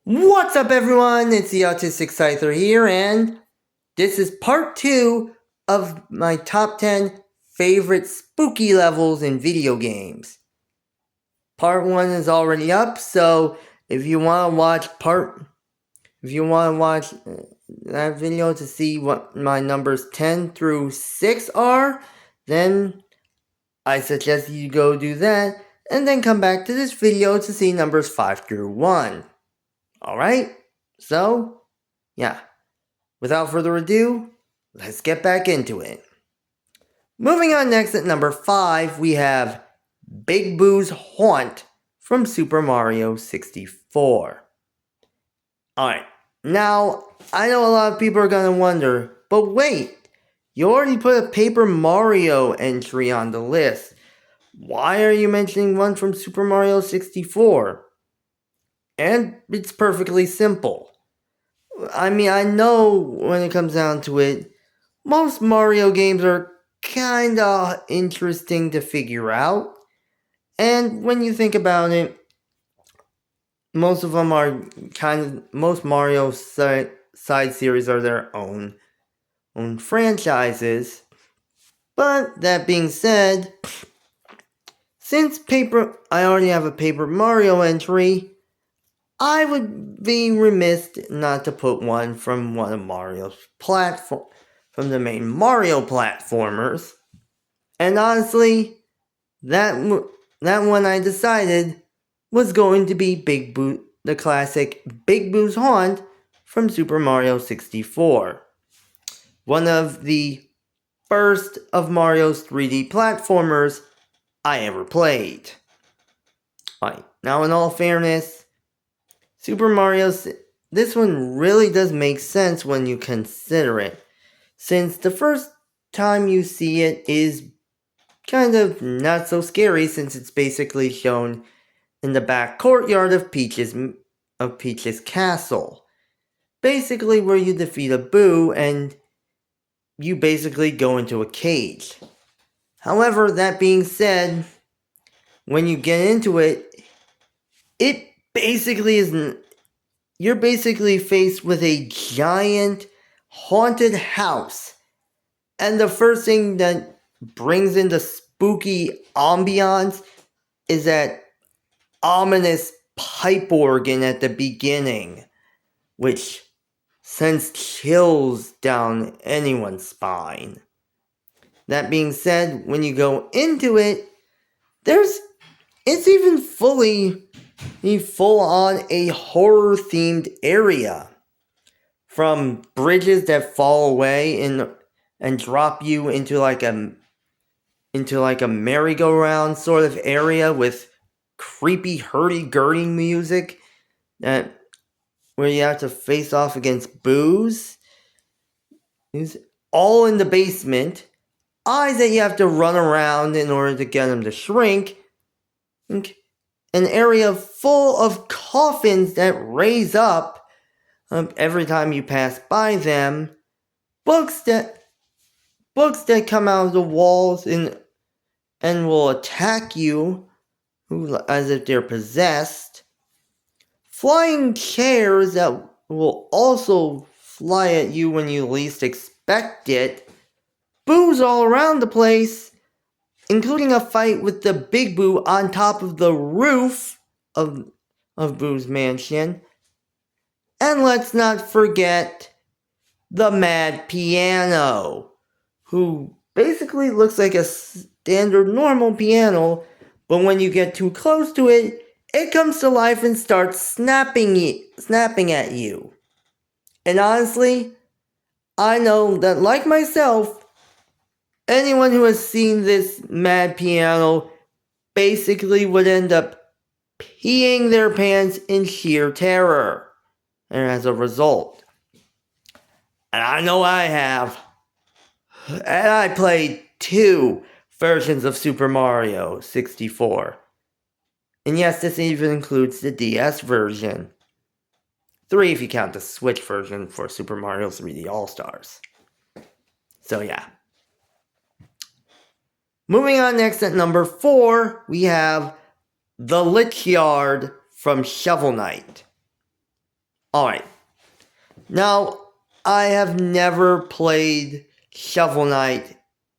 What's up, everyone? It's the Autistic Scyther here, and this is part 2 of my top 10 favorite spooky levels in video games. Part 1 is already up, so if you want to watch that video to see what my numbers 10 through 6 are, then I suggest you go do that, and then come back to this video to see numbers 5 through 1. Alright? So, yeah. Without further ado, let's get back into it. Moving on next at number 5, we have Big Boo's Haunt from Super Mario 64. Alright, now, I know a lot of people are gonna wonder, but wait, you already put a Paper Mario entry on the list. Why are you mentioning one from Super Mario 64? And it's perfectly simple. I mean, I know when it comes down to it, most Mario games are kinda interesting to figure out. And when you think about it, most of them are most Mario side series are their own franchises. But that being said, since I already have a Paper Mario entry, I would be remiss not to put one from one of Mario's from the main Mario platformers. And honestly, that one I decided was going to be the classic Big Boo's Haunt from Super Mario 64. One of the first of Mario's 3D platformers I ever played. Alright, now in all fairness, this one really does make sense when you consider it, since the first time you see it is kind of not so scary, since it's basically shown in the back courtyard of Peach's castle. Basically where you defeat a Boo and you basically go into a cage. However, that being said, when you get into it, it basically isn't. You're basically faced with a giant haunted house. And the first thing that brings in the spooky ambiance is that ominous pipe organ at the beginning, which sends chills down anyone's spine. That being said, when you go into it, it's even full on a horror themed area. From bridges that fall away and drop you into like a merry-go-round sort of area with creepy hurdy-gurdy music where you have to face off against Boos. It's all in the basement. Eyes that you have to run around in order to get them to shrink. An area full of coffins that raise up every time you pass by them. Books that come out of the walls and will attack you as if they're possessed. Flying chairs that will also fly at you when you least expect it. Boos all around the place, including a fight with the Big Boo on top of the roof of Boo's mansion. And let's not forget the Mad Piano, who basically looks like a standard normal piano, but when you get too close to it, it comes to life and starts snapping at you. And honestly, I know that, like myself, anyone who has seen this Mad Piano basically would end up peeing their pants in sheer terror. And as a result, and I know I have, and I played 2 versions of Super Mario 64. And yes, this even includes the DS version. 3 if you count the Switch version for Super Mario 3D All-Stars. So yeah. Moving on next at number 4, we have The Lich Yard from Shovel Knight. Alright. Now, I have never played Shovel Knight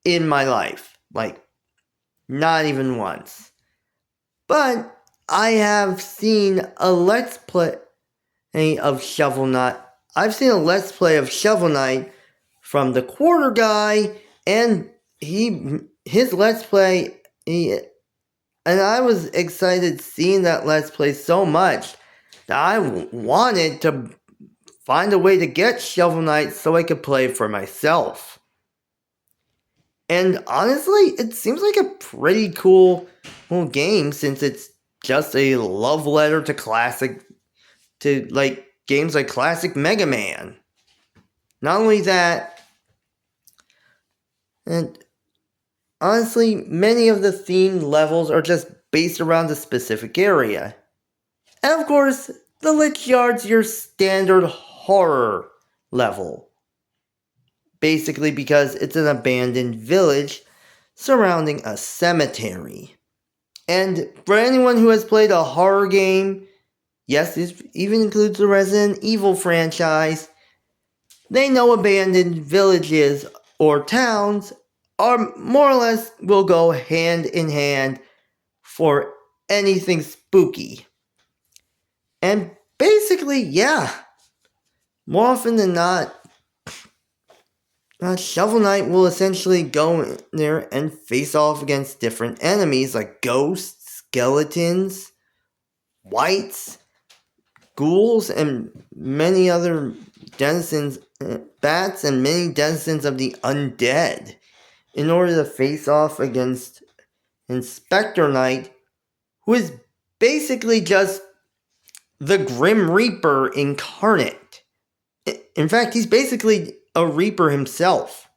in my life. Like, not even once. But I have seen a Let's Play of Shovel Knight. I've seen a Let's Play of Shovel Knight from the Quarter Guy, and his Let's Play, and I was excited seeing that Let's Play so much that I wanted to find a way to get Shovel Knight so I could play for myself. And honestly, it seems like a pretty cool game since it's just a love letter to like games like classic Mega Man. Not only that, and honestly, many of the themed levels are just based around a specific area. And of course, the Lich Yard's your standard horror level. Basically because it's an abandoned village surrounding a cemetery. And for anyone who has played a horror game, yes, this even includes the Resident Evil franchise, they know abandoned villages or towns are more or less will go hand in hand for anything spooky. And basically, yeah, more often than not, Shovel Knight will essentially go in there and face off against different enemies like ghosts, skeletons, wights, ghouls, and many other denizens, bats, and many denizens of the undead in order to face off against Inspector Knight, who is basically just the Grim Reaper incarnate. In fact, he's basically a Reaper himself.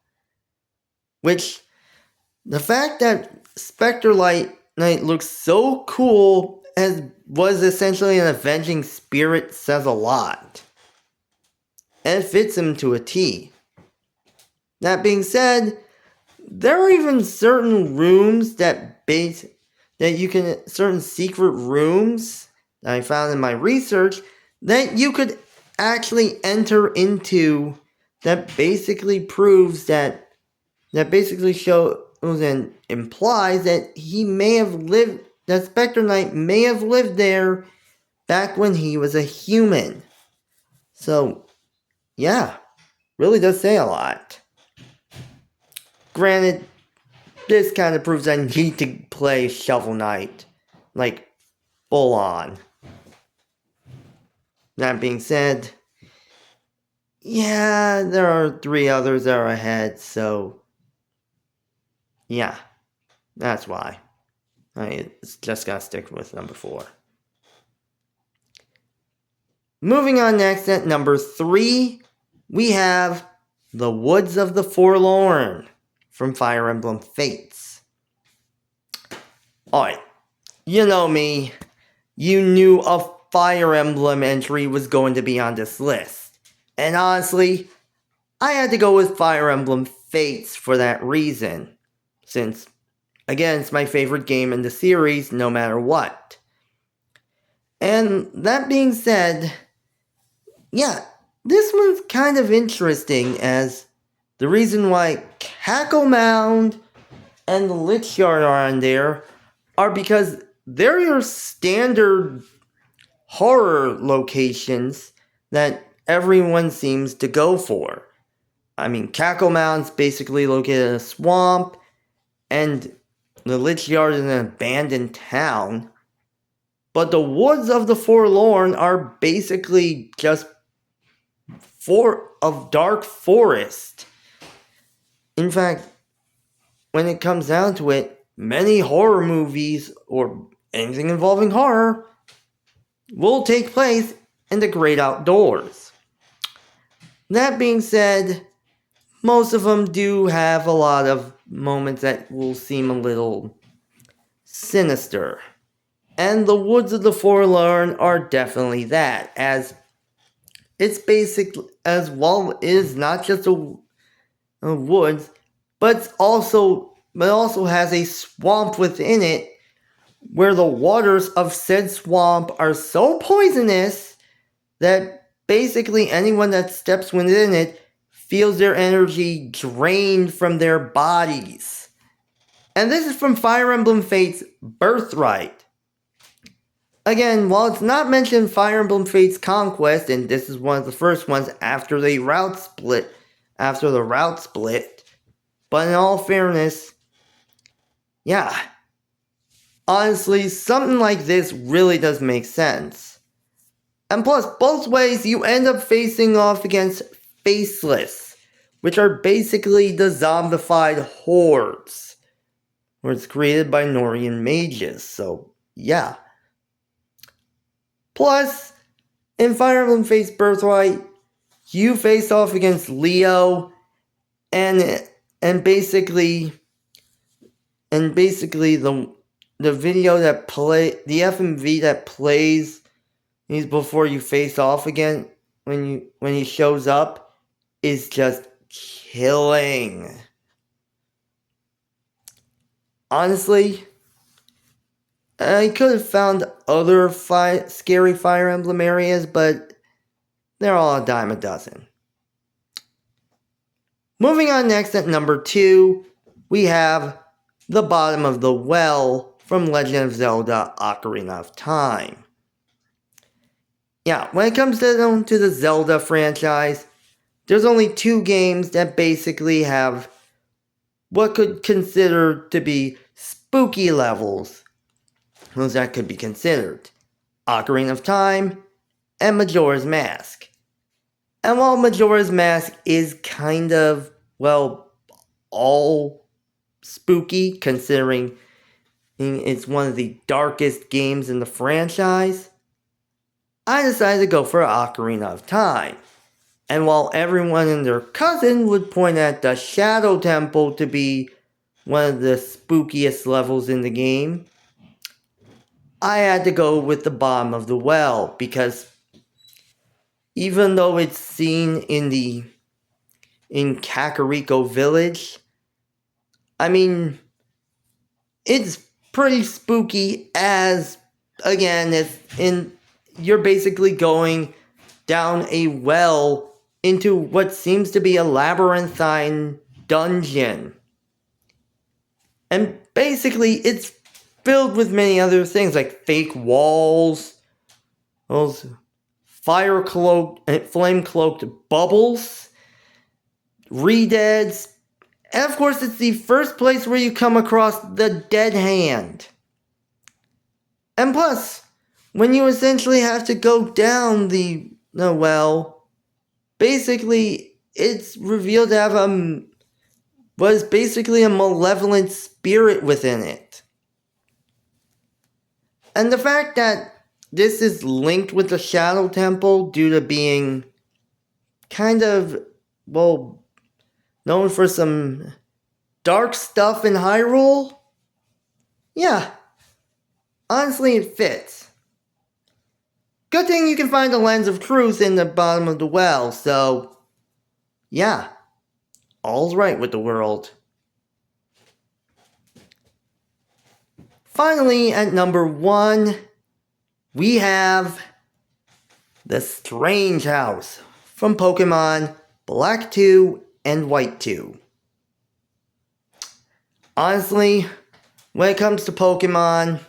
Which, the fact that Spectre Knight looks so cool as was essentially an avenging spirit says a lot. And it fits him to a T. That being said, there are even certain rooms certain secret rooms that I found in my research that you could actually enter into that basically proves that basically shows and implies that that Spectre Knight may have lived there back when he was a human. So, yeah, really does say a lot. Granted, this kind of proves I need to play Shovel Knight, like, full on. That being said, yeah, there are 3 others that are ahead, so yeah, that's why. I just gotta stick with number 4. Moving on next at number 3, we have The Woods of the Forlorn from Fire Emblem Fates. Alright, you know me, you knew a Fire Emblem entry was going to be on this list. And honestly, I had to go with Fire Emblem Fates for that reason. Since, again, it's my favorite game in the series, no matter what. And that being said, yeah, this one's kind of interesting as the reason why Cackle Mound and the Lich Yard are on there are because they're your standard horror locations that everyone seems to go for. I mean, Cackle Mound's basically located in a swamp, and the Lich Yard is an abandoned town. But the Woods of the Forlorn are basically just of dark forest. In fact, when it comes down to it, many horror movies or anything involving horror will take place in the great outdoors. That being said, most of them do have a lot of moments that will seem a little sinister. And the Woods of the Forlorn are definitely that, as it's basically, as well, it is not just a woods, but it also has a swamp within it, where the waters of said swamp are so poisonous that basically anyone that steps within it feels their energy drained from their bodies. And this is from Fire Emblem Fates Birthright. Again, while it's not mentioned in Fire Emblem Fates Conquest, and this is one of the first ones after the route split, but in all fairness, yeah, honestly, something like this really does make sense. And plus, both ways you end up facing off against Faceless, which are basically the zombified hordes, where it's created by Nohrian mages, so yeah. Plus, in Fire Emblem Fates Birthright, you face off against Leo, and basically the video that the FMV that plays before you face off again when he shows up is just killing. Honestly, I could have found other scary Fire Emblem areas, but they're all a dime a dozen. Moving on next at number 2, we have the Bottom of the Well from Legend of Zelda Ocarina of Time. Yeah, when it comes to the Zelda franchise, there's only 2 games that basically have what could consider to be spooky levels. Those that could be considered. Ocarina of Time and Majora's Mask. And while Majora's Mask is kind of, well, all spooky, considering it's one of the darkest games in the franchise, I decided to go for Ocarina of Time. And while everyone and their cousin would point at the Shadow Temple to be one of the spookiest levels in the game, I had to go with the Bottom of the Well, because even though it's seen in Kakariko Village, I mean, it's pretty spooky as, again, you're basically going down a well into what seems to be a labyrinthine dungeon. And basically, it's filled with many other things like fake walls, those flame-cloaked bubbles, redeads, and of course it's the first place where you come across the Dead Hand. And plus, when you essentially have to go down the well, basically it's revealed to have was basically a malevolent spirit within it. And the fact that this is linked with the Shadow Temple due to being kind of, well, known for some dark stuff in Hyrule, yeah, honestly it fits. Good thing you can find a lens of truth in the Bottom of the Well, so yeah, all's right with the world. Finally, at number 1, we have the Strange House from Pokemon Black 2 and White 2. Honestly, when it comes to Pokemon,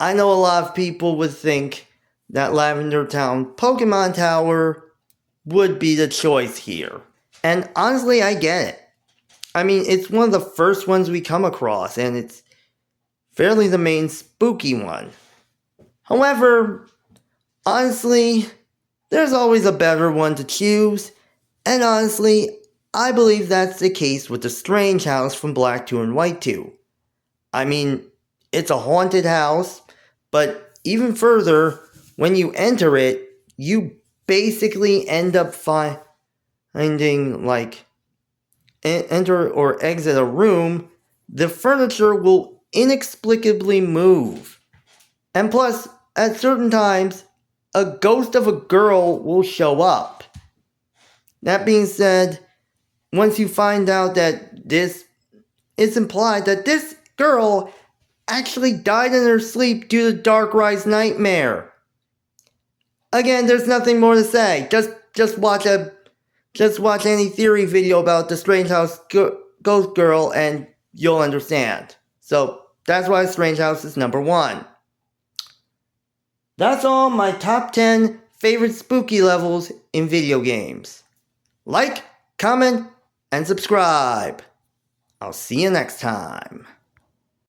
I know a lot of people would think that Lavender Town Pokemon Tower would be the choice here. And honestly, I get it. I mean, it's one of the first ones we come across, and it's fairly the main spooky one. However, honestly, there's always a better one to choose, and honestly, I believe that's the case with the Strange House from Black 2 and White 2. I mean, it's a haunted house, but even further, when you enter it, you basically end up finding, like, enter or exit a room, the furniture will inexplicably move. And plus, at certain times, a ghost of a girl will show up. That being said, once you find out that it's implied that this girl actually died in her sleep due to Darkrai's nightmare. Again, there's nothing more to say. Just watch any theory video about the Strange House Ghost Girl and you'll understand. So that's why Strange House is number 1. That's all my top 10 favorite spooky levels in video games. Like, comment, and subscribe. I'll see you next time.